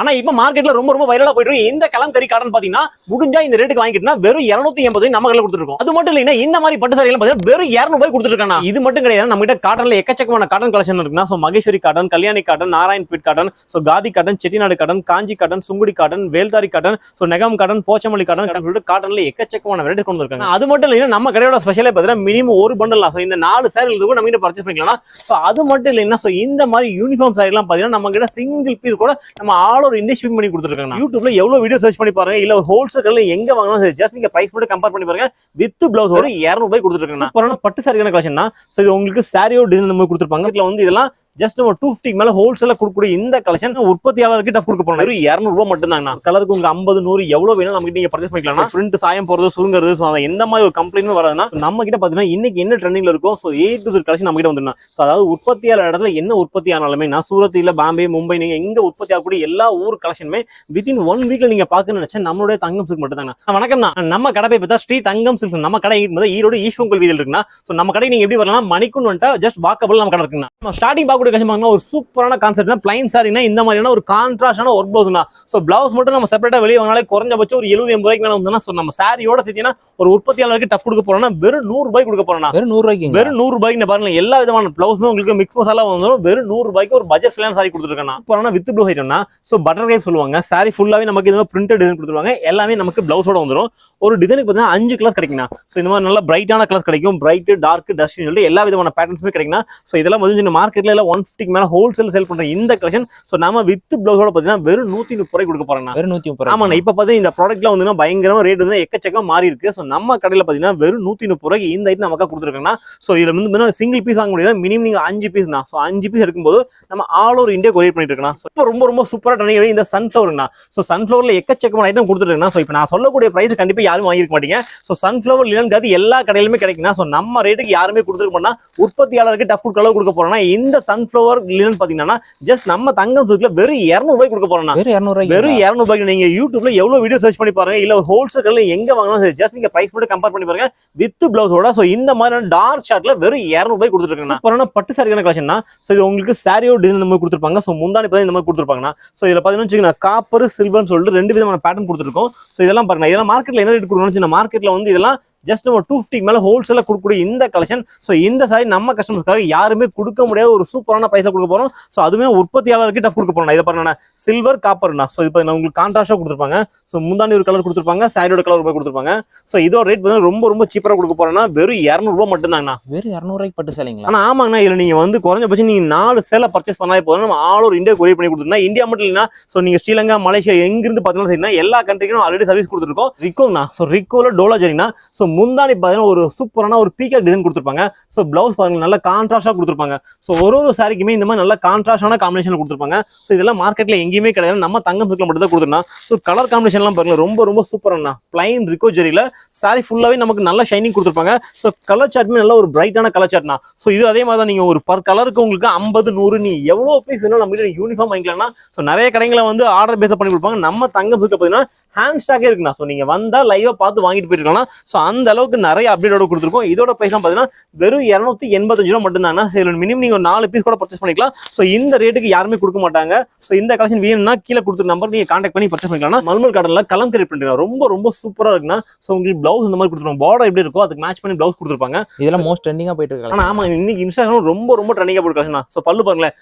ஆனா இப்ப மார்க்கெட்ல ரொம்ப வைரலா போயிட்டு இருக்கு இந்த கலம்கரி காட்டன் பாத்தீங்கன்னா முடிஞ்சா இந்த ரேட்டுக்கு வாங்கிட்டா வெறும் 280 நம்ம கையில கொடுத்துருக்கோம். அது மட்டும் இல்ல இந்த மாதிரி பட்டு சாரி எல்லாம் பாத்தீங்கன்னா வெறும் 200 ரூபாய் கொடுத்துருக்காங்க. இது மட்டும் கிடையாது, நம்ம கிட்ட காட்டன்ல எக்கச்சக்கமான காட்டன் கலெக்ஷன் இருக்குன்னா so Maheshwari cotton, Kalyani cotton, Narayanpet cotton, so khadi cotton, Chettinad cotton, Kanchi cotton, Sungudi cotton, Veldhari cotton, so Negam cotton, Pochampally cotton சொல்லிட்டு காட்டன்ல எக்கச்சக்கமான வெரைட்டி கொண்டு வந்திருக்காங்க. அது மட்டும் இல்ல நம்ம கடையோட ஸ்பெஷலே பாத்தீங்கன்னா மினிமம் ஒரு பண்டல் சோ இந்த 4 சாரி கூட நம்ம கிட்ட பர்ச்சேஸ் பண்ணிக்கலாம். சோ அது மட்டும் இல்ல சோ இந்த மாதிரி யூனிஃபார்ம் சாரி எல்லாம் பாத்தீங்கன்னா நம்ம கிட்ட சிங்கிள் பீஸ் கூட நம்ம ஆல் ஓவர் இந்தியா ஷிப் பண்ணி கொடுத்துருக்காங்க. யூடியூப்ல எவ்வளவு வீடியோ சர்ச் பண்ணி பாருங்க, இல்ல ஹோல்சேல் கடையில எங்க வாங்கணும் சரி ஜஸ்ட் நீங்க பிரைஸ் மட்டும் கம்பேர் பண்ணி பாருங்க. வித் பிளவுஸோட 200 ரூபாய் கொடுத்துருக்காங்க. பட்டு சாரியான கலெக்ஷன் தான். சோ இது உங்களுக்கு சாரியோ டிசைன் நம்ம கொடுத்துருப்பாங்க. இதுல வந்து இதெல்லாம் ஜஸ்ட் நம்ம 250 மேல ஹோல்சேல கொடுக்கக்கூடிய இந்த கலெக்ஷன் உற்பத்தியாளருக்கு டஃப் கொடுக்க போறோம். 200 ரூபாய் மட்டும் தாங்க. கலருக்கு உங்க 50 100 எவ்வளவு வேணும் நம்ம கிட்ட நீங்க பர்ச்சேஸ் பண்ணிக்கலாம். பிரிண்ட் சாயம் போறது சுருங்குறது எந்த மாதிரி ஒரு கம்ப்ளைண்ட் வராதுன்னா நம்ம கிட்ட பாத்தீங்கன்னா இன்னைக்கு என்ன ட்ரெண்டிங்ல இருக்கும் so A to Z collection நம்ம கிட்ட வந்துடும். அதாவது உற்பத்தியாளர் இடத்துல என்ன உற்பத்தி ஆனாலுமே நான் சூரத் இல்ல பாம்பே மும்பை நீங்க எங்க உற்பத்தி ஆகக்கூடிய எல்லா ஊர் கலெக்ஷனுமே வித்தின் 1 வீக்ல நீங்க பாக்கணும்னு நினைச்சா நம்மளுடைய தங்கம் சில்க் மட்டும் தாங்க. வணக்கம் தான் நம்ம கடை பார்த்தா ஸ்ரீ தங்கம் சில்க். நம்ம கடை ஈரோடு ஈஸ்வங்கல் வீதியில் இருக்குன்னா சோ நம்ம கடை நீங்க எப்படி வரலாம் மணிக்குன்னு வந்துட்டா ஜஸ்ட் வாக்கபிள் நம்ம கடை இருக்குன்னா நம்ம ஸ்டார்டிங் பார்க்கக்கூடிய கலெக்ஷன் ஒரு சூப்பரான கான்செப்ட்னா பிளைன் சாரினா இந்த மாதிரியான ஒரு கான்ட்ராஸ்டான ஒர்க் பிளவுஸ்னா சோ பிளவுஸ் மட்டும் நம்ம செப்பரேட்டா வெளிய வாங்கினாலே குறைஞ்சபட்சம் ஒரு 70 80 ரூபாய்க்கு மேல வந்தா சோ நம்ம சாரியோட சேர்த்தீங்கன்னா ஒரு உற்பத்தியாளருக்கு டஃப் கொடுக்க போறோம்னா வெறும் 100 ரூபாய் கொடுக்க போறோம்னா வெறும் 100 ரூபாய்க்கு பாருங்க எல்லா விதமான பிளவுஸும் உங்களுக்கு மிக்ஸ் மசாலா வந்துரும். வெறும் 100 ரூபாய்க்கு ஒரு பட்ஜெட் ஃபிளான் சாரி கொடுத்துருக்காங்க. அப்புறம் வித் பிளவுஸ் ஐட்டம்னா சோ பட்டர் கைப் சொல்லுவாங்க. சாரி ஃபுல்லாவே நமக்கு இந்த பிரிண்டட் டிசைன் கொடுத்துருவாங்க. எல்லாமே நமக்கு பிளவுஸோட வந்துரும். ஒரு டிசைனுக்கு பார்த்தீங்கன்னா 5 கலர்ஸ் கிடைக்கும்னா சோ இந்த மாதிரி நல்ல பிரைட்டான கலர்ஸ் கிடைக்கும். பிரைட் டார்க் டஸ்ட் சொல்லிட்டு எல்லா விதமான பேட்டர்ன்ஸுமே கிடைக்கும்னா சோ இதெல்லாம் வந்து இந்த மார்க்கெட்ல 150 மேல ஹோல்சேல் சேல் பண்ற இந்த கலெக்ஷன் சோ நாம வித் பிளவுஸோட பாத்தீங்கன்னா வெறும் 130 ரூபாய் கொடுக்க போறாங்க. வெறும் 130. ஆமா இப்ப பாத்தீங்கன்னா இந்த ப்ராடக்ட்ல வந்து பயங்கரமா ரேட் வந்து எக்கச்சக்கம் மாறி இருக்கு. சோ நம்ம கடையில பாத்தீங்கன்னா வெறும் 130 ரூபாய்க்கு இந்த ஐட்டம் நமக்கு கொடுத்துருக்காங்கன்னா சோ இதுல வந்து சிங்கிள் பீஸ் வாங்க முடியாது. மினிமம் நீங்க 5 பீஸ் தான். சோ 5 பீஸ் எடுக்கும்போது நம்ம ஆல் ஓவர் இந்தியா கொரியர் பண்ணிட்டு இருக்கோம். இப்போ ரொம்ப சூப்பரா ட்ரெண்டிங் இந்த சன்ஃபிளவர்னா சோ சன்ஃபிளவர்ல எக்கச்சக்கமான ஐட்டம் கொடுத்துருக்காங்க. சோ இப்போ நான் சொல்லக்கூடிய பிரைஸ் கண்டிப்பா யாரும் வாங்கிருக்க மாட்டீங்க. சோ சன்ஃபிளவர் லினன் எல்லா கடையிலுமே கிடைக்கும்னா சோ நம்ம ரேட்டுக்கு யாருமே கொடுத்துருக்க மாட்டா. உற்பத்தியாளருக்கு டஃப் அளவு கொடுக்க போறோம்னா இந்த சன்ஃபிளவர் லினன் பாத்தீங்கன்னா ஜஸ்ட் நம்ம தங்கம் சில்க்ல வெறும் 200 ரூபாய் கொடுக்க போறோம். வெறும் 200 ரூபாய்க்கு நீங்க யூடியூப்ல எவ்வளவு வீடியோ சர்ச் பண்ணி பாருங்க, இல்ல ஹோல்சேல் கடையில எங்க வாங்கணும் சரி ஜஸ்ட் நீங்க பிரைஸ் மட்டும் கம்பேர் பண்ணி பாருங்க. வித் பிளவுஸோட சோ இந்த மாதிரி டார்க் ஷார்ட்ல வெறும் 200 ரூபாய் கொடுத்துருக்காங்க. அப்புறம் பட்டு சாரியான கலெக்ஷன்னா சோ இது உங்களுக்கு சாரியோ டிசைன் நம்ம கொடுத்துருப்பாங்க. சோ முந்தானி பார்த்தா இந்த மாதிரி கொடுத்துருப்பாங்க. சோ இதுல பாத்தீங்கன்னா காப்பர் சில்வர்னு சொல்லிட்டு 2 விதமான பேட்டர்ன் கொடுத்துருக்கோம். சோ இதெல்லாம் பாருங்க, இதெல்லாம் மார்க்கெட்ல என்ன ரேட் கொடுக்கணும் மார்க்கெட்ல வந்து இதெல்லாம் ஜஸ்ட் நம்ம 250 மேல ஹோல்சேல கொடுக்கக்கூடிய இந்த கலெக்ஷன் சோ இந்த சாரி நம்ம கஸ்டமர்ஸ்க்காக யாருமே கொடுக்க முடியாத ஒரு சூப்பரான பிரைஸா கொடுக்க போறோம். சோ அதுவே உற்பத்தியாளருக்கு டஃப் கொடுக்க போறோம். இதை பாருங்க சில்வர் காப்பர்னா சோ இப்போ உங்களுக்கு கான்ட்ராஸ்டா கொடுத்துருப்பாங்க. சோ முந்தானி ஒரு கலர் கொடுத்துருப்பாங்க, சாரியோட கலர் ரூபாய் கொடுத்துருப்பாங்க. சோ இதோட ரேட் ரொம்ப சீப்பரா கொடுக்க போறோம்னா வெறும் 200 ரூபாய் மட்டும் தாங்கண்ணா. வெறும் 200 ரூபாய்க்கு பட்டு சேலைங்களா? ஆனா ஆமாங்கண்ணா, இதுல நீங்க வந்து குறைஞ்சபட்சம் நீங்க 4 சேலை பர்ச்சேஸ் பண்ணாலே போதும். நம்ம ஆல் ஓவர் இந்தியா கொரியர் பண்ணி கொடுத்துருந்தா இந்தியா மட்டும் இல்லைன்னா சோ நீங்க ஸ்ரீலங்கா மலேசியா எங்கிருந்து பாத்தீங்கன்னா சரினா எல்லா கண்ட்ரிக்கும் ஆல்ரெடி சர்வீஸ் கொடுத்துருக்கோம். ரிக்கோங்கண்ணா சோ ரிக்கோல டோலா ஜரினா சோ முந்தானி பாத்தீங்கன்னா ஒரு சூப்பரான ஒரு பீகாக் டிசைன் கொடுத்துருப்பாங்க. சோ பிளவுஸ் பாருங்க நல்ல கான்ட்ராஸ்டா கொடுத்துருப்பாங்க. சோ ஒரு சாரிக்குமே இந்த மாதிரி நல்ல கான்ட்ராஸ்டான காம்பினேஷன்ல கொடுத்துருப்பாங்க. சோ இதெல்லாம் மார்க்கெட்ல எங்கேயுமே கிடையாது, நம்ம தங்கம் சில்க்ல மட்டும் தான் கொடுத்துருந்தோம். சோ கலர் காம்பினேஷன் எல்லாம் பாருங்க ரொம்ப சூப்பரான பிளைன் ரிக்கோ ஜெரியில சாரி ஃபுல்லாவே நமக்கு நல்ல ஷைனிங் கொடுத்துருப்பாங்க. சோ கலர் சார்ட்மே நல்ல ஒரு பிரைட்டான கலர் சார்ட்னா சோ இது அதே மாதிரி தான் நீங்க ஒரு பர் கலருக்கு உங்களுக்கு 50 100 நீ எவ்வளவு பீஸ் வேணும் நம்ம யூனிஃபார்ம் வாங்கிக்கலாம்னா சோ நிறைய கடைகளை வந்து ஆர்டர் பேஸ் பண்ணி கொடுப்பாங்க. நம்ம தங்கம் சில்க்ல பாத்தீங்கன்னா ஹேண்ட் ஸ்டாக்கே இருக்குண்ணா. சோ நீங்க வந்தா லைவா பார்த்து வாங்கிட்டு போயிருக்கலாம். சோ அந்த அளவுக்கு நிறைய அப்டேட்டோட கொடுத்துருக்கோம். இதோட பிரைஸ் பாத்தீங்கன்னா வெறும் 285 ரூபாய் மட்டும் தாங்க. மினிமம் நீங்க 4 பீஸ் கூட பர்ச்சேஸ் பண்ணிக்கலாம். சோ இந்த ரேட்டுக்கு யாருமே கொடுக்க மாட்டாங்க. சோ இந்த கலெக்ஷன் வேணும்னா கீழே கொடுத்த நம்பர் நீங்க கான்டாக்ட் பண்ணி பர்ச்சேஸ் பண்ணிக்கலாம். மல்மல் காட்டன்ல கலம்கரி பிரிண்ட் ரொம்ப சூப்பரா இருக்குன்னா சோ உங்களுக்கு பிளவுஸ் இந்த மாதிரி கொடுத்துருப்பாங்க. பார்டர் எப்படி இருக்கோ அதுக்கு மேட்ச் பண்ணி பிளவுஸ் கொடுத்துருப்பாங்க. இதெல்லாம் மோஸ்ட் ட்ரெண்டிங்கா போயிட்டு இருக்கு. ஆனா ஆமா இன்னைக்கு இன்ஸ்டாகிராம் ரொம்ப ட்ரெண்டிங்கா போயிட்டு கலெக்ஷன். சோ பல்லு பாருங்களேன்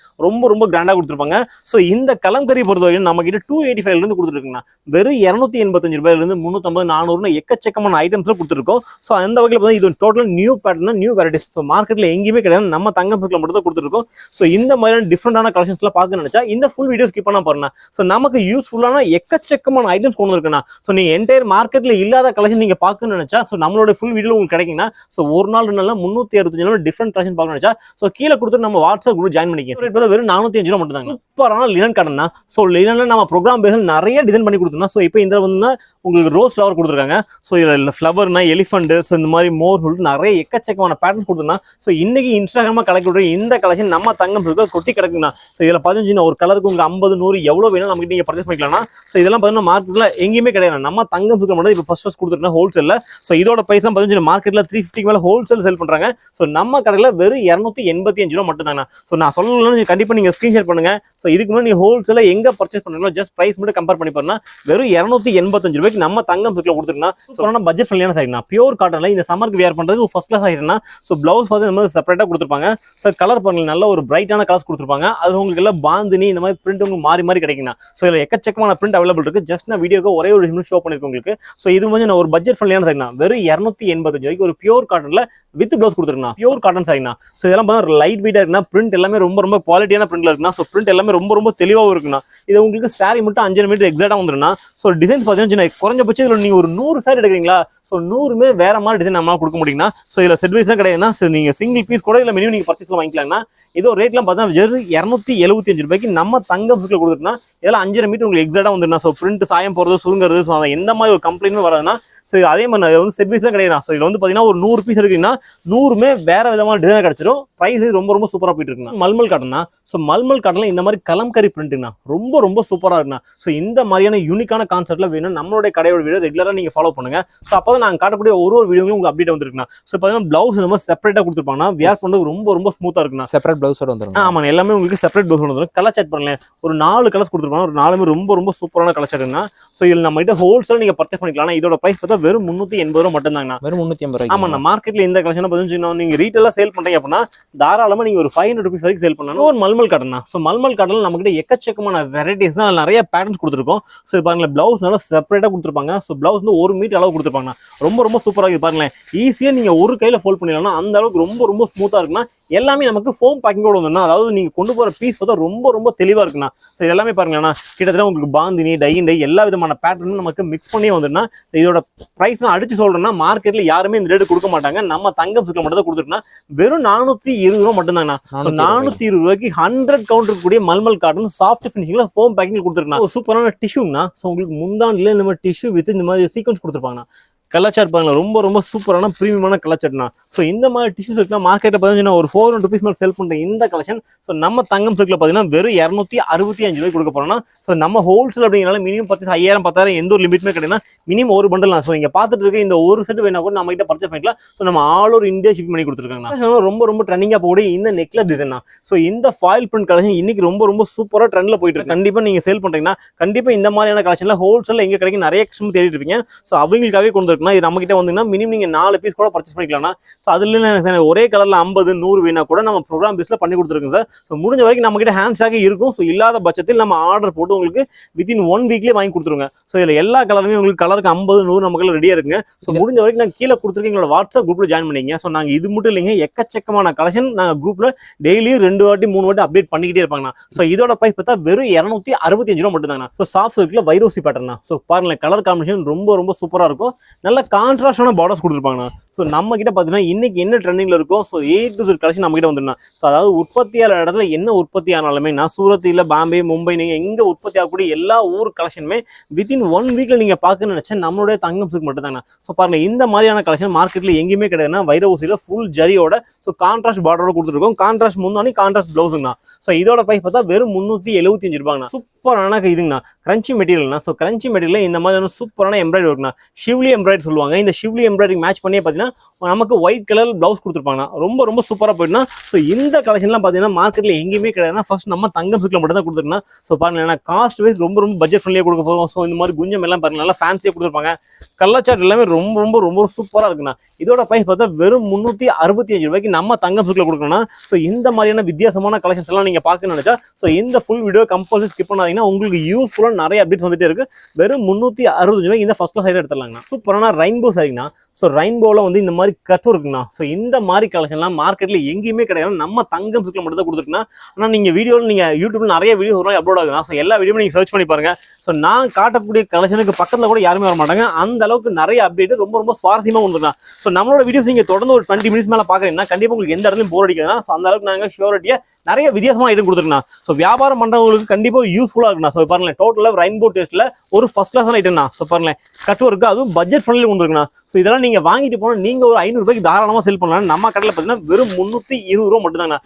ரொம்ப கிராண்டா கொடுத்துருப்பாங்க. சோ இந்த கலம்கரி பொறுத்தவரைக்கும் நம்ம கிட்ட 285 இருந்து கொடுத்துருக்குங்க. வெறும் 285 ரூபாய் 350 400 எக்கச்சக்கமான ஐட்டம்ஸ்ல கொடுத்துருக்கோம். சோ அந்த வகையில இது total new pattern new varieties. So மார்க்கெட்ல எங்கேயுமே கிடையாது, நம்ம தங்கம் சில்க்ல மட்டும் தான் கொடுத்துருக்கோம். சோ இந்த மாதிரியான டிஃபரெண்டான கலெக்ஷன்ஸ்லாம் பார்க்க நினைச்சா இந்த ஃபுல் வீடியோ ஸ்கிப் பண்ணா பாருங்க. சோ நமக்கு யூஸ்ஃபுல்லான எக்கச்சக்கமான ஐட்டம்ஸ் கொண்டு இருக்குண்ணா. சோ நீங்க என்டையர் மார்க்கெட்ல இல்லாத கலெக்ஷன் நீங்க பார்க்கணும்னு நினைச்சா சோ நம்மளோட ஃபுல் வீடியோ உங்களுக்கு கிடைக்குன்னா சோ ஒரு நாள் 2 நாள்ல 365 நாள் டிஃபரெண்ட் கலெக்ஷன் பார்க்க நினைச்சா சோ கீழே கொடுத்து நம்ம வாட்ஸ்அப் குரூப் ஜாயின் பண்ணிக்கலாம். வெறும் 405 ரூபாய் மட்டும் தான். சூப்பரான லினன் காட்டன்னா. சோ லினன்ல நம்ம ப்ரோக்ராம் பேஸ் நிறைய டிசைன் பண்ணி கொடுத்தோம்னா சோ இப்போ இந்த வந்து உங்களுக்கு ரோஸ் ஃப்ளவர் கொடுத்துருக்காங்க. ஸோ இதில் ஃப்ளவர்னா எலிஃபண்ட், ஸோ இந்த மாதிரி மோர் சொல்லிட்டு நிறைய எக்கச்சக்கமான பேட்டர்ன் கொடுத்துருந்தா. ஸோ இன்னைக்கு இன்ஸ்டாகிராமா கலெக்ட் விடுற இந்த கலெக்ஷன் நம்ம தங்கம் கொட்டி கிடக்குங்கண்ணா. ஸோ இதில் 15 ஒரு கலருக்கு உங்களுக்கு 50 100 எவ்வளோ வேணும் நமக்கு நீங்கள் பர்ச்சேஸ் பண்ணிக்கலாம்னா. ஸோ இதெல்லாம் பார்த்தீங்கன்னா மார்க்கெட்டில் எங்கேயுமே கிடையாது. நம்ம தங்கம் மட்டும் இப்போ ஃபர்ஸ்ட் கொடுத்துருக்கோம் ஹோல்சேலில். ஸோ இதோட பைஸ் 15 மார்க்கெட்டில் 350 மேலே ஹோல்சேல் செல் பண்ணுறாங்க. ஸோ நம்ம கடையில் வெறும் 285 ரூபா மட்டும் தாங்க. ஸோ நான் சொல்லணும்னு கண்டிப்பாக நீங்கள் ஸ்க்ரீன்ஷாட் பண்ணுங்க. ஸோ இதுக்கு முன்னாடி நீங்கள் ஹோல்சேலில் எங்கே பர்ச்சேஸ் பண்ணுறீங்களோ ஜஸ்ட் ப்ரைஸ் மட்டும் கம்பேர் பண்ணி பாருங்க. வெறும் 285 ரூபாய்க்கு நம்ம தங்கம் கொடுத்துருக்கோம். ஸோ பட்ஜெட் ஃப்ரெண்ட்லியான சைடுனா பியூர் காட்டன்ல இந்த சம்மருக்கு வியர் பண்ணுறது ஃபர்ஸ்ட் கிளாஸ் ஆகிடுனா. ஸோ ப்ளவுஸ் பார்த்து இந்த மாதிரி செப்பரேட்டாக கொடுத்துருப்பாங்க. ஸோ கலர் பாருங்க நல்ல ஒரு பிரைட்டான கலர்ஸ் கொடுத்துருப்பாங்க. அது உங்களுக்கு எல்லாம் பாந்தினி இந்த மாதிரி பிரிண்ட் உங்களுக்கு மாறி மாறி கிடைக்குங்க. ஸோ இதில் எக்கச்சக்கமான பிரிண்ட் அவைலபிள் இருக்கு. ஜஸ்ட் நான் வீடியோக்கு ஒரே ஒரு நிமிஷம் ஷோ பண்ணிருக்கேன் உங்களுக்கு. ஸோ இது வந்து நான் ஒரு பட்ஜெட் ஃப்ரெண்ட்லியான சைடுனா வெறும் 285 ரூபாய்க்கு ஒரு பியூர் காட்டன்ல வித் ப்ளவுஸ் கொடுத்துருக்கேன். பியூர் காட்டன் சைடுனா. ஸோ இதெல்லாம் பார்த்தா லைட் வெயிட்டா இருக்குன்னா பிரிண்ட் எல்லாமே ரொம்ப ரொம்ப குவாலிட்டியான பிரிண்ட்ல இருக்குன்னா. ஸோ பிரிண்ட் எல்லாமே ரொம்ப ரொம்ப தெளிவாகவும் இருக்குன்னா. இது உங்களுக்கு சாரி மட்டும் 5 மீட்டர் எக்ஸாக்டா வந்துருன்னா. ஸோ டிசைன்ஸ் பார்த்தீங்கன்னா குறைஞ்சபட்சம் இதில் நீங்க ஒரு 100 சாரி எடுக்கிறீங்களா. ஸோ 100மே வேற மாதிரி டிசைன் நம்மளால கொடுக்க முடியுங்கன்னா. ஸோ இதில் செட் வைஸ்லாம் கிடையாதுன்னா. ஸோ நீங்கள் சிங்கிள் பீஸ் கூட இல்லை மினிமம் நீங்கள் பர்ச்சேஸ்ல வாங்கிக்கலாம்னா. இதோ ரேட்லாம் பார்த்தா வெறும் 275 ரூபாய்க்கு நம்ம தங்கம் கொடுத்துருன்னா. இதெல்லாம் 5 மீட்டர் உங்களுக்கு எக்ஸாக்டா வந்துருன்னா. ஸோ பிரிண்ட் சாயம் போறது சுருங்கிறது ஸோ எந்த மாதிரி ஒரு கம்ப்ளைண்ட்டும் வராதுன்னா. ஸோ அதே மாதிரி வந்து செட் பீஸ்லாம் கிடையாது. ஸோ இதில் வந்து பார்த்தீங்கன்னா ஒரு 100 பீஸ் இருக்குன்னா 100மே வேற விதமான டிசைன் கிடைச்சிடும். ப்ரைஸ் ரொம்ப ரொம்ப சூப்பராக போயிட்டு இருக்குண்ணா. மல்மல் காட்டன்னா. ஸோ மல்மல் காட்டன்ல இந்த மாதிரி கலம்கரி பிரிண்ட்னா ரொம்ப ரொம்ப சூப்பராக இருக்குண்ணா. ஸோ இந்த மாதிரியான யூனிக்கான கான்செப்ட்ல வேணும் நம்மளுடைய கடையோட வீடியோ ரெகுலராக நீங்கள் ஃபாலோ பண்ணுங்க. ஸோ அப்போ தான் நாங்கள் காட்டக்கூடிய ஒரு வீடியோவும் உங்களுக்கு அப்டேட் வந்துருக்குண்ணா. ஸோ பார்த்தீங்கன்னா ப்ளவுஸ் இந்த மாதிரி செப்பரேட்டாக கொடுத்துருப்பாங்கன்னா வியர் பண்ணுறது ரொம்ப ரொம்ப ஸ்மூத்தாக இருக்குண்ணா. செப்பரேட் ப்ளவுஸோட வந்துடும். ஆமாம் எல்லாமே உங்களுக்கு செப்பரேட் ப்ளவுஸ் வந்துடும். கலர் செட் பண்ணலாம். ஒரு 4 கலர்ஸ் கொடுத்துருப்பாங்க. ஒரு 4மே ரொம்ப ரொம்ப சூப்பரான கலர் செட்னா. ஸோ இதில் நம்ம கிட்ட ஹோல்சேல் நீங்கள் பர்ச்சேஸ் பண்ணிக்கலாம். இதோட ப்ரைஸ் பார்த்தா வெறும் 380 ரூபா மட்டும் தாங்கண்ணா. வெறும் 380 ரூபாய். ஆமாண்ணா. மார்க்கெட்ல இந்த கலெக்ஷன் பார்த்தீங்கன்னா நீங்க ரீட்டெயிலாக சேல் பண்றீங்க அப்படின்னா தாராளமா நீங்க ஒரு 500 ரூபீஸ் வரைக்கும் சேல் பண்ணலாம். ஒரு மல்மல் காட்டன்னா. ஸோ மல்மல் காட்டன்ல நம்ம கிட்ட எக்கச்சக்கமான வெரைட்டிஸ் தான் நிறைய பேட்டர்ன்ஸ் கொடுத்துருக்கோம். ஸோ பாருங்களேன் பிளவுஸ் நல்லா செப்பரேட்டா கொடுத்துருப்பாங்க. ஸோ பிளவுஸ் வந்து 1 மீட்டர் அளவு கொடுத்துருப்பாங்க. ரொம்ப ரொம்ப சூப்பராக இருக்கு பாருங்களேன். ஈஸியா நீங்க ஒரு கையில ஃபோல்ட் பண்ணிடலாம். அந்த அளவுக்கு ரொம்ப ரொம்ப ஸ்மூத்தா இருக்குன்னா. எல்லாமே நமக்கு ஃபோம் பேக்கிங்கோட வந்துன்னா. அதாவது நீங்க கொண்டு போற பீஸ் பார்த்தா ரொம்ப ரொம்ப தெளிவா இருக்குண்ணா. ஸோ எல்லாமே பாருங்களேன் கிட்டத்தட்ட உங்களுக்கு பாந்தினி டை எல்லா விதமான பேட்டர்னும் நமக்கு மிக்ஸ் பண்ணி வந்துன்னா. இதோட பிரைஸ் நான் அடிச்சு சொல்றேன்னா மார்க்கெட்ல யாருமே இந்த ரேட் கொடுக்க மாட்டாங்க. நம்ம தங்கம் மட்டும் தான் கொடுத்துருக்கோம். வெறும் 420 ரூபா மட்டும் தாங்கண்ணா. 420 ரூபாய்க்கு 100 கவுண்ட் இருக்கக்கூடிய மல்மல் காட்டன் சாஃப்ட் ஃபினிஷிங்ல ஃபோம் பேக்கிங் கொடுத்துருக்கேன். சூப்பரான டிஷ்யூங்கண்ணா. ஸோ உங்களுக்கு முந்தாண்டில இந்த மாதிரி டிஷ்யூ வித் இந்த மாதிரி சீக்வன்ஸ் கொடுத்துருப்பாங்கண்ணா. கலர் சார்ட் பாருங்களா ரொம்ப ரொம்ப சூப்பரான ப்ரீமியமான கலர் சார்ட்னா. ஸோ இந்த மாதிரி டிஷ்யூஸ் இருக்குன்னா மார்க்கெட்டில் பார்த்தீங்கன்னா ஒரு 400 ரூபீஸ் மேலே செல் பண்ணுற இந்த கலெக்ஷன். ஸோ நம்ம தங்கம் சில்க்ல பார்த்தீங்கன்னா வெறும் 265 ரூபாய் கொடுக்க போறோம்னா. ஸோ நம்ம ஹோல்சேல் அப்படிங்கிறனால மினிமம் 5000 10,000 எந்த ஒரு லிமிட்மே கிடையாது. மினிமம் ஒரு பண்டல். ஸோ நீங்க பார்த்துட்டு இருக்க இந்த ஒரு செட் வேணா கூட நம்ம கிட்ட பர்ச்சேஸ் பண்ணிக்கலாம். ஸோ நம்ம ஆல் ஓவர் இந்தியா ஷிப் பண்ணி கொடுத்துருக்காங்க. ரொம்ப ரொம்ப ட்ரெண்டிங்காக போகக்கூடிய இந்த நெக்லஸ் டிசைன். ஸோ இந்த ஃபாயில் பிரிண்ட் கலெக்ஷன் இன்னைக்கு ரொம்ப ரொம்ப சூப்பராக ட்ரெண்ட்ல போயிட்டு இருக்கு. கண்டிப்பா நீங்க சேல் பண்றீங்கன்னா கண்டிப்பா இந்த மாதிரியான கலெக்ஷன்ல ஹோல்சேல் எங்க கிடைக்கும் நிறைய கஸ்டமர் தேடிட்டு இருப்பீங்க. ஸோ அவங்களுக்காகவே கொண்டு இருக்குன்னா இது நம்ம கிட்ட வந்து மினிமம் நீங்க 4 பீஸ் கூட பர்ச்சேஸ் பண்ணிக்கலாம். சோ அதுல ஒரே கலர்ல 50 100 வேணா கூட நம்ம ப்ரோக்ராம் பேஸ்ல பண்ணி கொடுத்துருக்கோம் சார். சோ முடிஞ்ச வரைக்கும் நம்ம கிட்ட ஹேண்ட் ஸ்டாக் இருக்கும். சோ இல்லாத பட்சத்தில் நம்ம ஆர்டர் போட்டு உங்களுக்கு வித்தின் 1 வீக்லயே வாங்கி கொடுத்துருங்க. சோ இதுல எல்லா கலருமே உங்களுக்கு கலருக்கு 50 100 நமக்கு ரெடியா இருக்குங்க. சோ முடிஞ்ச வரைக்கும் நான் கீழே கொடுத்துருக்கேன் எங்களோட வாட்ஸ்அப் குரூப்ல ஜாயின் பண்ணிங்க. சோ நாங்க இது மட்டும் இல்லைங்க எக்கச்சக்கமான கலெக்ஷன் நாங்க குரூப்ல டெய்லியும் 2 வாட்டி 3 வாட்டி அப்டேட் பண்ணிக்கிட்டே இருப்பாங்க. சோ இதோட பிரைஸ் பார்த்தா வெறும் 265 ரூபா மட்டும் தாங்க. சோ சாஃப்ட் சில்க்ல வைரோசி பேட்டர்னா. சோ பாருங்க கலர் காம்பினேஷன் ரொம்ப ரொம்ப சூப்பரா இருக்கும். நல்ல கான்ட்ராஸ்டான பார்டர்ஸ் கொடுத்துருப்பாங்க. ஸோ நம்ம கிட்ட பார்த்தீங்கன்னா இன்னைக்கு என்ன ட்ரெண்டிங்ல இருக்கும். So A to Z collection நம்ம கிட்ட வந்துருந்தா. ஸோ அதாவது உற்பத்தியாளர் இடத்துல என்ன உற்பத்தி ஆனாலுமே நான் சூரத் இல்லை பாம்பே மும்பை நீங்க எங்க உற்பத்தி ஆகக்கூடிய எல்லா ஊர் கலெக்ஷனுமே வித்தின் 1 வீக்ல நீங்க பார்க்கணும்னு நினைச்சேன் நம்மளுடைய தங்கம் சில்க் மட்டும் தாங்க. ஸோ பாருங்க இந்த மாதிரியான கலெக்ஷன் மார்க்கெட்ல எங்கேயுமே கிடையாதுன்னா. வைரவூசியில ஃபுல் ஜரியோட ஸோ கான்ட்ராஸ்ட் பார்டரோட கொடுத்துருக்கோம். கான்ட்ராஸ்ட் முந்தானி கான்ட்ராஸ்ட் பிளவுஸுங்கண்ணா. ஸோ இதோட பிரைஸ் பார்த்தா வெறும் 375 ரூபாங்கண்ணா. சூப்பரான இதுங்கண்ணா. கிரன்ச்சி மெட்டீரியல்னா. ஸோ கிரன்ச்சி மெட்டீரியல் இந்த மாதிரியான சூப்பரான எம்ப்ராய்டரி இருக்குண்ணா. ஷிவ்லி எம்ப்ராய்டரி சொல்லுவாங்க. இந்த ஷிவ்லி எம்ப்ராய்டரி மேட்ச் பண்ணி பார்த்தீங்கன்னா நமக்கு ஒயிட் கலர் பிளவுஸ் கொடுத்துருப்பாங்க. ரொம்ப ரொம்ப சூப்பரா போயிட்டுனா. ஸோ இந்த கலெக்ஷன்லாம் பார்த்தீங்கன்னா மார்க்கெட்ல எங்கேயுமே கிடையாதுன்னா ஃபர்ஸ்ட் நம்ம தங்கம் சில்க்ல மட்டும் தான் கொடுத்துருக்கோம். ஸோ பாருங்க காஸ்ட் வைஸ் ரொம்ப ரொம்ப பட்ஜெட் ஃப்ரெண்ட்லியா கொடுக்க போறோம். ஸோ இந்த மாதிரி குஞ்சம் எல்லாம் பாருங்க நல்லா ஃபேன்சியா கொடுத்துருப்பாங்க. கலர் சார்ட் எல்லாமே ரொம்ப ரொம்ப ரொம்ப சூப்பரா இருக்குண்ணா. இதோட பிரைஸ் பார்த்தா வெறும் 365 ரூபாய்க்கு நம்ம தங்கம் சில்க்ல கொடுக்கணும்னா. ஸோ இந்த மாதிரியான வித்தியாசமான கலெக்ஷன்ஸ் எல்லாம் நீங்க பார்க்கணும்னு நினைச்சா ஸோ இந்த ஃபுல் வீடியோ கம்பல்சரி ஸ்கிப் பண்ணாதீங்கன்னா உங்களுக்கு யூஸ்ஃபுல்லா நிறைய அப்டேட் வந்துட்டே இருக்கு. வெறும் 365 ரூபாய்க்கு இந்த ஃபர்ஸ்ட் சைடு எடுத்துடலாங்கண்ணா. சூப்பரான ரெயின்போ சரிங்கண்ணா. ஸோ ரெயின்போவில் வந்து இந்த மாதிரி கட்டும் இருக்குண்ணா. ஸோ இந்த மாதிரி கலெக்ஷன்லாம் மார்க்கெட்டில் எங்கேயுமே கிடையாது. நம்ம தங்கம் சில்க்ல மட்டும் தான் கொடுத்துருக்குண்ணா. ஆனால் நீங்கள் வீடியோவில் நீங்கள் யூடியூப்ல நிறைய வீடியோ ஒரு நாள் அப்லோட் ஆகுதுண்ணா. ஸோ எல்லா வீடியோவும் நீங்கள் சர்ச் பண்ணி பாருங்க. ஸோ நான் காட்டக்கூடிய கலெக்ஷனுக்கு பக்கத்தில் கூட யாருமே வர மாட்டாங்க. அந்த அளவுக்கு நிறைய அப்டேட் ரொம்ப ரொம்ப சுவாரஸ்யமாக வந்துருக்கா. ஸோ நம்மளோட வீடியோஸ் நீங்கள் தொடர்ந்து ஒரு 20 மினிட்ஸ் மேலே பார்க்குறீங்கன்னா கண்டிப்பாக உங்களுக்கு எந்த இடத்துலையும் போர் அடிக்காதுன்னா. ஸோ அந்த அளவுக்கு நாங்கள் ஷூரிட்டியாக நிறைய வித்தியாசமான ஐட்டம் கொடுத்துருக்கா. ஸோ வியாபாரம் பண்றவங்களுக்கு கண்டிப்பா யூஸ்ஃபுல்லா இருக்குண்ணா. ஸோ பாருங்க டோட்டலா ரெயின்போ டேஸ்ட்ல ஒரு ஃபர்ஸ்ட் கிளாஸ் ஐட்டம்னா. ஸோ பாருங்க கட் ஒர்க், அதுவும் பட்ஜெட் ஃப்ரெண்ட்லி கொண்டு இருக்குண்ணா. ஸோ இதெல்லாம் நீங்க வாங்கிட்டு போனா நீங்க ஒரு 500 ரூபாய்க்கு தாராளமா செல் பண்ணலாம். நம்ம கடையில் பார்த்தீங்கன்னா வெறும் 320 ரூபா மட்டும் தாங்க.